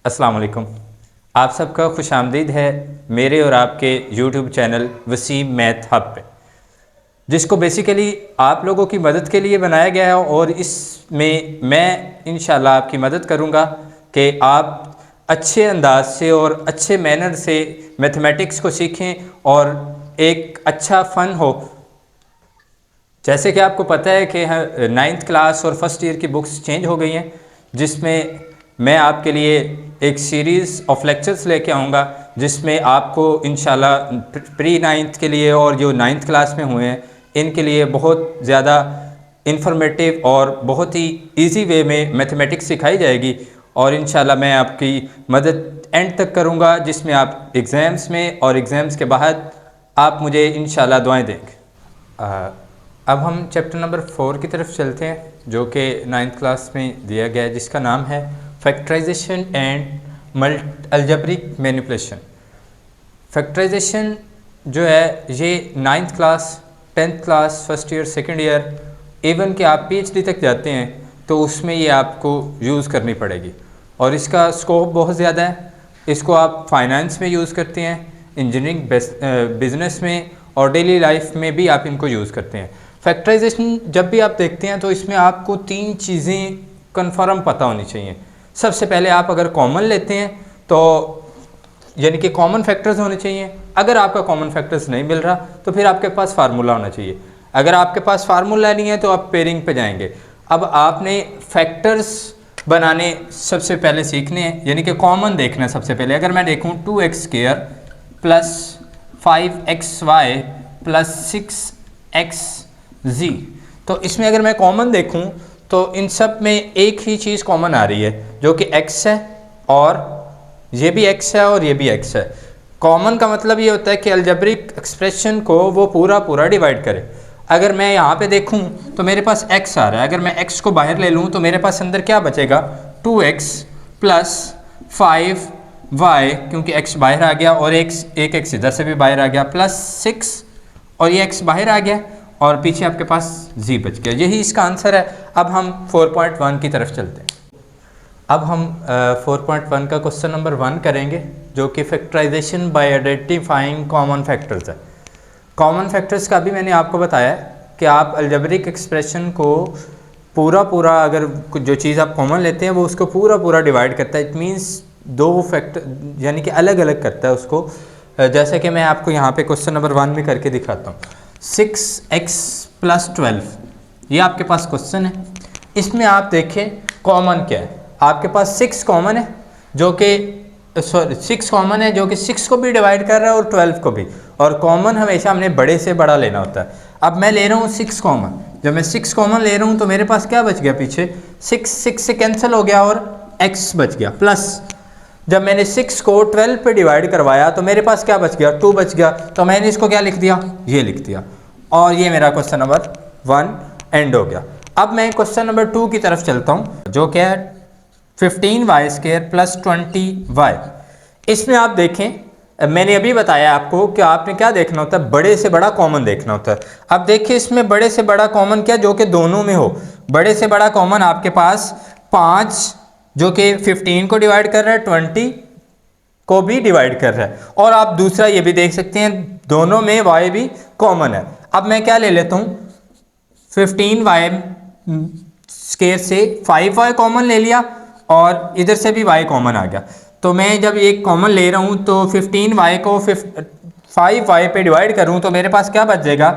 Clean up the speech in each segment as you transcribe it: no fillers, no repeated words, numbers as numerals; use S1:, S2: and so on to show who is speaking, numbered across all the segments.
S1: अस्सलाम वालेकुम। आप सबका खुशामदीद है मेरे और आपके YouTube channel Wasim math hub पे, जिसको बेसिकली आप लोगों की मदद के लिए बनाया गया है। और इसमें मैं इंशाल्लाह आपकी मदद करूँगा कि आप अच्छे अंदाज से और अच्छे मैनर से मैथमेटिक्स को सीखें और एक अच्छा फ़न हो। जैसे कि आपको पता है कि नाइन्थ क्लास और फर्स्ट ईयर की बुक्स चेंज हो गई हैं, जिसमें मैं आपके लिए एक सीरीज़ ऑफ लेक्चर्स लेके आऊँगा, जिसमें आपको इंशाल्लाह प्री नाइन्थ के लिए और जो नाइन्थ क्लास में हुए हैं इनके लिए बहुत ज़्यादा इंफॉर्मेटिव और बहुत ही इजी वे में मैथमेटिक्स सिखाई जाएगी। और इंशाल्लाह मैं आपकी मदद एंड तक करूँगा, जिसमें आप एग्ज़ाम्स में और एग्ज़ाम्स के बाद आप मुझे इंशाल्लाह दुआएं देंगे। अब हम चैप्टर नंबर 4 की तरफ चलते हैं, जो कि नाइन्थ क्लास में दिया गया है, जिसका नाम है factorization and algebraic manipulation. Factorization जो है ये ninth class, tenth class, first year, second year, even कि आप पीएचडी तक जाते हैं तो उसमें ये आपको यूज़ करनी पड़ेगी। और इसका स्कोप बहुत ज़्यादा है। इसको आप फाइनेंस में यूज़ करते हैं, इंजीनियरिंग, बिजनेस में और डेली लाइफ में भी आप इनको यूज़ करते हैं। फैक्टराइजेशन जब भी आप देखते हैं तो इसमें आपको 3 चीज़ें कन्फर्म पता होनी चाहिए। सबसे पहले आप अगर कॉमन लेते हैं तो यानी कि कॉमन फैक्टर्स होने चाहिए। अगर आपका कॉमन फैक्टर्स नहीं मिल रहा तो फिर आपके पास फार्मूला होना चाहिए। अगर आपके पास फार्मूला नहीं है तो आप पेयरिंग पे जाएंगे। अब आपने फैक्टर्स बनाने सबसे पहले सीखने हैं, यानी कि कॉमन देखना है सबसे पहले। अगर मैं देखूँ 2x² plus 5xy plus 6xz, तो इसमें अगर मैं कॉमन देखूं तो इन सब में एक ही चीज़ कॉमन आ रही है, जो कि x है, और ये भी x है और ये भी x है। कॉमन का मतलब ये होता है कि अलजेब्रिक एक्सप्रेशन को वो पूरा डिवाइड करे। अगर मैं यहाँ पे देखूं तो मेरे पास x आ रहा है। अगर मैं x को बाहर ले लूँ तो मेरे पास अंदर क्या बचेगा, 2x प्लस 5y, क्योंकि x बाहर आ गया, और एक x इधर से भी बाहर आ गया, प्लस 6, और ये x बाहर आ गया और पीछे आपके पास z बच गया। यही इसका आंसर है। अब हम 4.1 की तरफ चलते हैं। अब हम 4.1 का क्वेश्चन नंबर 1 करेंगे, जो कि factorization by identifying common factors है। कॉमन फैक्टर्स का भी मैंने आपको बताया कि आप अलजेब्रिक एक्सप्रेशन को पूरा अगर जो चीज़ आप कॉमन लेते हैं वो उसको पूरा डिवाइड करता है। इट मीन्स 2 फैक्टर यानी कि अलग अलग करता है उसको। जैसे कि मैं आपको यहाँ पे क्वेश्चन नंबर 1 में करके दिखाता हूँ। 6x प्लस 12, ये आपके पास क्वेश्चन है। इसमें आप देखें कॉमन क्या है। आपके पास 6 कॉमन है, जो कि 6 कॉमन है, जो कि 6 को भी डिवाइड कर रहा है और 12 को भी। और कॉमन हमेशा हमने बड़े से बड़ा लेना होता है। अब मैं ले रहा हूँ 6 कॉमन। जब मैं 6 कॉमन ले रहा हूँ तो मेरे पास क्या बच गया, पीछे 6 से कैंसिल हो गया और x बच गया, प्लस जब मैंने 6 को 12 पे डिवाइड करवाया तो मेरे पास क्या बच गया, 2 बच गया। तो मैंने इसको क्या लिख दिया, ये लिख दिया। और ये मेरा क्वेश्चन नंबर 1 एंड हो गया। अब मैं क्वेश्चन नंबर 2 की तरफ चलता हूँ, जो क्या है 15y² प्लस 20y। इसमें आप देखें, मैंने अभी बताया आपको कि आपने क्या देखना होता है, बड़े से बड़ा कॉमन देखना होता है। अब देखिए इसमें बड़े से बड़ा कॉमन क्या, जो कि दोनों में हो। बड़े से बड़ा कॉमन आपके पास 5, जो कि 15 को डिवाइड कर रहा है, 20 को भी डिवाइड कर रहा है। और आप दूसरा ये भी देख सकते हैं दोनों में y भी कॉमन है। अब मैं क्या ले लेता हूँ, 15y² से 5y कॉमन ले लिया और इधर से भी y कॉमन आ गया। तो मैं जब एक कॉमन ले रहा हूँ तो 15y को 5y पे डिवाइड करूँ तो मेरे पास क्या बच जाएगा,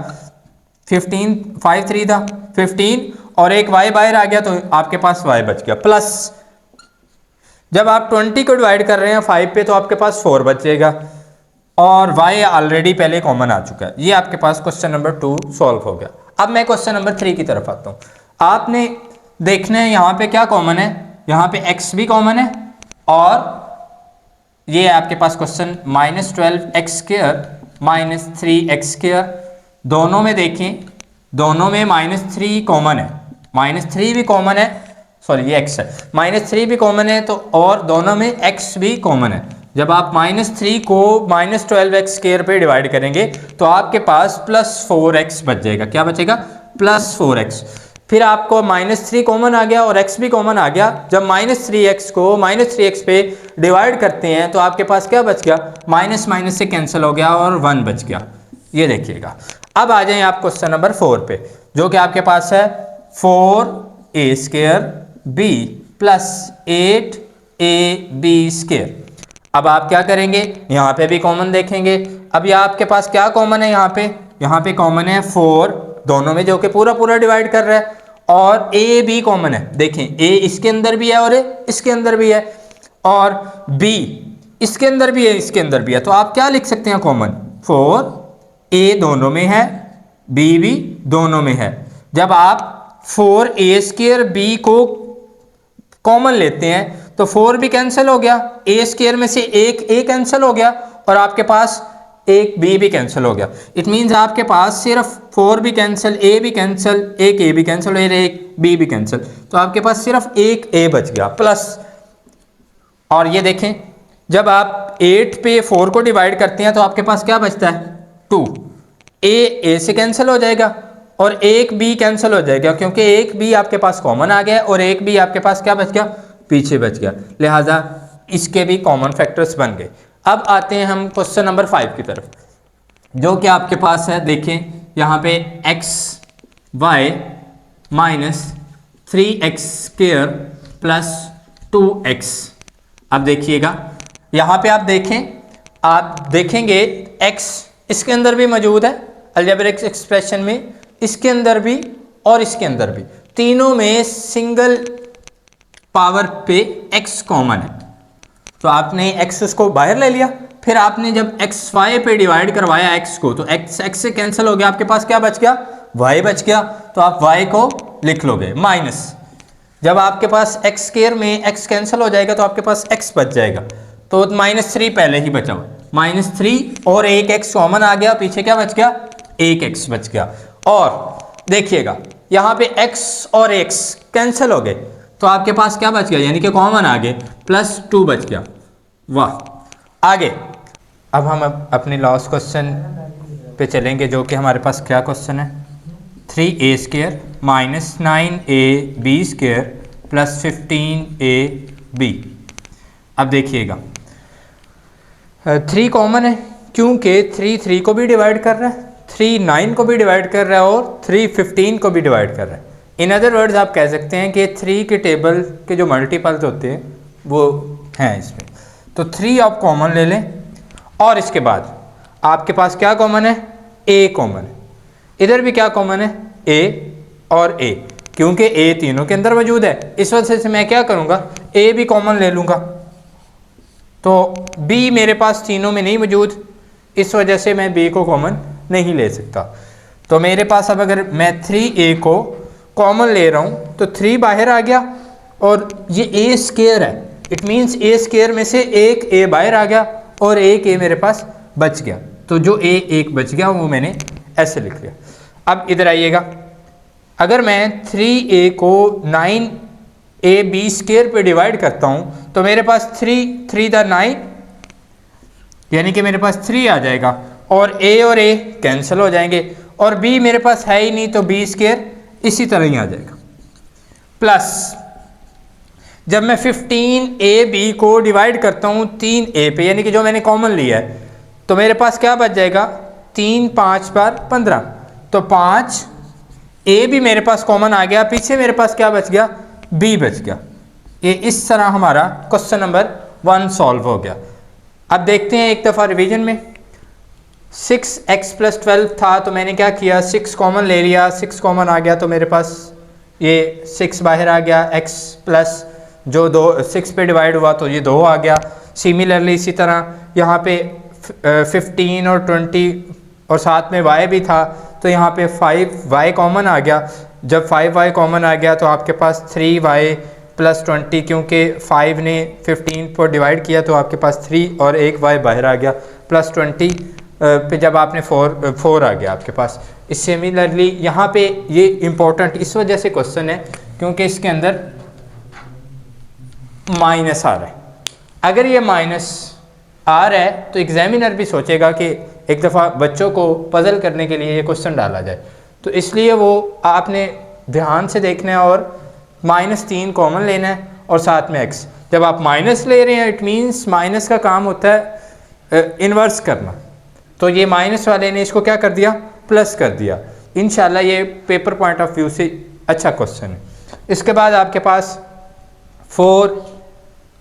S1: 15, 5 3 था 15, और एक y बाहर आ गया तो आपके पास y बच गया। प्लस जब आप 20 को डिवाइड कर रहे हैं 5 पे तो आपके पास 4 बचेगा, और y ऑलरेडी पहले कॉमन आ चुका है। ये आपके पास क्वेश्चन नंबर 2 सॉल्व हो गया। अब मैं क्वेश्चन नंबर 3 की तरफ आता हूँ। आपने देखना है यहाँ पे क्या कॉमन है, यहाँ पे x भी कॉमन है, और ये आपके पास क्वेश्चन -12x² माइनस 3x²। दोनों में देखें, दोनों में -3 कॉमन है, -3 भी कॉमन है, सॉरी ये x है, -3 भी कॉमन है, तो और दोनों में x भी कॉमन है। जब आप -3 को -12x² पे डिवाइड करेंगे तो आपके पास +4x बच जाएगा। क्या बचेगा, +4x। फिर आपको -3 कॉमन आ गया और x भी कॉमन आ गया। जब -3x को -3x पे डिवाइड करते हैं तो आपके पास क्या बच गया, माइनस माइनस से कैंसिल हो गया और 1 बच गया। ये देखिएगा। अब आ जाए आप क्वेश्चन नंबर 4 पे, जो कि आपके पास है 4a² b प्लस 8ab²। अब आप क्या करेंगे, यहाँ पे भी कॉमन देखेंगे। अब ये आपके पास क्या कॉमन है, यहाँ पे कॉमन है 4 दोनों में, जो कि पूरा पूरा डिवाइड कर रहा है, और ए बी कॉमन है। देखें ए इसके अंदर भी है और ए इसके अंदर भी है, और बी इसके अंदर भी है, इसके अंदर भी है। तो आप क्या लिख सकते हैं कॉमन, 4a दोनों में है, b भी दोनों में है। जब आप 4a² b को कॉमन लेते हैं तो 4 भी कैंसिल हो गया, a² में से एक a कैंसिल हो गया, और आपके पास एक b भी कैंसिल हो गया। इट मीन्स आपके पास सिर्फ 4 भी कैंसिल, a भी कैंसिल, एक a भी कैंसिल और एक b भी कैंसिल। तो आपके पास सिर्फ एक a बच गया प्लस। और ये देखें, जब आप 8 पे 4 को डिवाइड करते हैं तो आपके पास क्या बचता है, 2। a से कैंसिल हो जाएगा और एक b कैंसिल हो जाएगा, क्योंकि एक b आपके पास कॉमन आ गया और एक b आपके पास क्या बच गया, पीछे बच गया। लिहाजा इसके भी कॉमन फैक्टर्स बन गए। अब आते हैं हम क्वेश्चन नंबर 5 की तरफ, जो कि आपके पास है। देखें यहाँ पे x y minus 3x² plus 2x। अब देखिएगा यहाँ पे आप देखेंगे x इसके अंदर भी मौजूद है अलजेब्रिक एक्सप्रेशन में, इसके अंदर भी और इसके अंदर भी, तीनों में सिंगल पावर पे x कॉमन है। तो आपने x उसको बाहर ले लिया, फिर आपने जब x y पे डिवाइड करवाया x को, तो x से कैंसिल हो गया, आपके पास क्या बच गया, y बच गया। तो आप y को लिख लोगे माइनस। जब आपके पास x² में x कैंसिल हो जाएगा तो आपके पास x बच जाएगा, तो -3 पहले ही बचा हुआ, -3 और एक x कॉमन आ गया, पीछे क्या बच गया, एक x बच गया। और देखिएगा यहाँ पे x और x कैंसिल हो गए, तो आपके पास क्या बच गया, यानी कि कॉमन आ गए, +2 बच गया। वाह। आगे अब हम अपने लास्ट क्वेश्चन पे चलेंगे, जो कि हमारे पास क्या क्वेश्चन है, 3a² minus 9ab² plus 15ab। अब देखिएगा 3 कॉमन है, क्योंकि 3 को भी डिवाइड कर रहा है, 3 9 को भी डिवाइड कर रहा है और 3 15 को भी डिवाइड कर रहा है। इन अदर वर्ड्स आप कह सकते हैं कि 3 के टेबल के जो मल्टीपल्स होते हैं वो हैं इसमें। तो 3 आप कॉमन ले लें, और इसके बाद आपके पास क्या कॉमन है, a कॉमन है। इधर भी क्या कॉमन है, a और a, क्योंकि a तीनों के अंदर मौजूद है। इस वजह से मैं क्या करूँगा, a भी कॉमन ले लूँगा। तो b मेरे पास तीनों में नहीं मौजूद, इस वजह से मैं b को कॉमन नहीं ले सकता। तो मेरे पास अब अगर मैं 3a को कॉमन ले रहा हूँ तो 3 बाहर आ गया, और ये a² है, इट मीन्स a² में से एक a बाहर आ गया और एक a मेरे पास बच गया। तो जो एक बच गया वो मैंने ऐसे लिख लिया। अब इधर आइएगा, अगर मैं 3a को 9ab² पे डिवाइड करता हूँ तो मेरे पास 3 × 9, यानी कि मेरे पास 3 आ जाएगा, और a कैंसिल हो जाएंगे, और b मेरे पास है ही नहीं, तो b² इसी तरह ही आ जाएगा। प्लस जब मैं 15ab को डिवाइड करता हूँ 3a पे, यानी कि जो मैंने कॉमन लिया है, तो मेरे पास क्या बच जाएगा, 3 5 पर 15, तो 5a भी मेरे पास कॉमन आ गया, पीछे मेरे पास क्या बच गया, b बच गया। ये इस तरह हमारा क्वेश्चन नंबर 1 सॉल्व हो गया। अब देखते हैं एक दफ़ा रिवीजन में। 6x + 12 था, तो मैंने क्या किया, 6 कॉमन ले लिया, 6 कॉमन आ गया, तो मेरे पास ये 6 बाहर आ गया, x प्लस जो 6 पे डिवाइड हुआ तो ये 2 आ गया। सिमिलरली इसी तरह यहाँ पे 15 और 20 और साथ में y भी था, तो यहाँ पे 5y कॉमन आ गया। जब 5y कॉमन आ गया तो आपके पास 3y + 20, क्योंकि 5 ने 15 पर डिवाइड किया तो आपके पास 3 और एक y बाहर आ गया, +20 पे जब आपने 4 आ गया आपके पास। इस सिमिलरली यहाँ पे ये इम्पोर्टेंट इस वजह से क्वेश्चन है क्योंकि इसके अंदर माइनस आ रहा है। अगर ये माइनस आ रहा है तो एग्जामिनर भी सोचेगा कि एक दफ़ा बच्चों को पजल करने के लिए ये क्वेश्चन डाला जाए, तो इसलिए वो आपने ध्यान से देखना है और -3 कॉमन लेना है और साथ में x। जब आप माइनस ले रहे हैं इट मीन्स माइनस का काम होता है इन्वर्स करना, तो ये माइनस वाले ने इसको क्या कर दिया, प्लस कर दिया। इंशाल्लाह ये पेपर पॉइंट ऑफ व्यू से अच्छा क्वेश्चन है। इसके बाद आपके पास 4,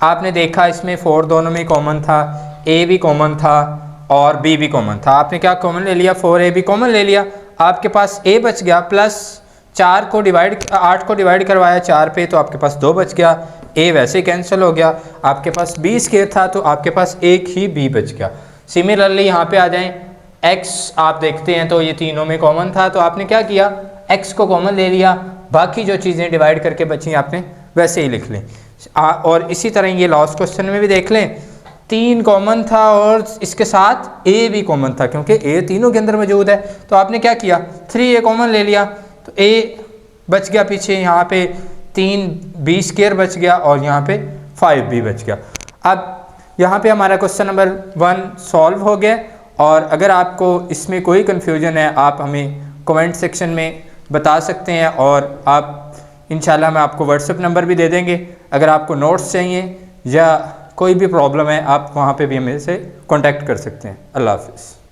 S1: आपने देखा इसमें 4 दोनों में कॉमन था, a भी कॉमन था और b भी कॉमन था। आपने क्या कॉमन ले लिया, 4a भी कॉमन ले लिया, आपके पास a बच गया, प्लस 8 को डिवाइड करवाया 4 पे तो आपके पास 2 बच गया, a वैसे कैंसिल हो गया, आपके पास b स्क्वायर था तो आपके पास एक ही b बच गया। सिमिलरली यहाँ पे आ जाएं, x आप देखते हैं तो ये तीनों में कॉमन था तो आपने क्या किया, x को कॉमन ले लिया, बाकी जो चीज़ें डिवाइड करके बची आपने वैसे ही लिख लें। और इसी तरह ये लास्ट क्वेश्चन में भी देख लें, 3 कॉमन था और इसके साथ a भी कॉमन था क्योंकि a तीनों के अंदर मौजूद है, तो आपने क्या किया, 3a कॉमन ले लिया तो a बच गया पीछे, यहाँ पे 3b स्क्वायर बच गया और यहाँ पे 5b बच गया। अब यहाँ पे हमारा क्वेश्चन नंबर 1 सॉल्व हो गया। और अगर आपको इसमें कोई कन्फ्यूजन है आप हमें कमेंट सेक्शन में बता सकते हैं और आप इंशाल्लाह मैं आपको व्हाट्सएप नंबर भी दे देंगे। अगर आपको नोट्स चाहिए या कोई भी प्रॉब्लम है आप वहाँ पे भी हमें से कांटेक्ट कर सकते हैं। अल्लाह हाफ़िज़।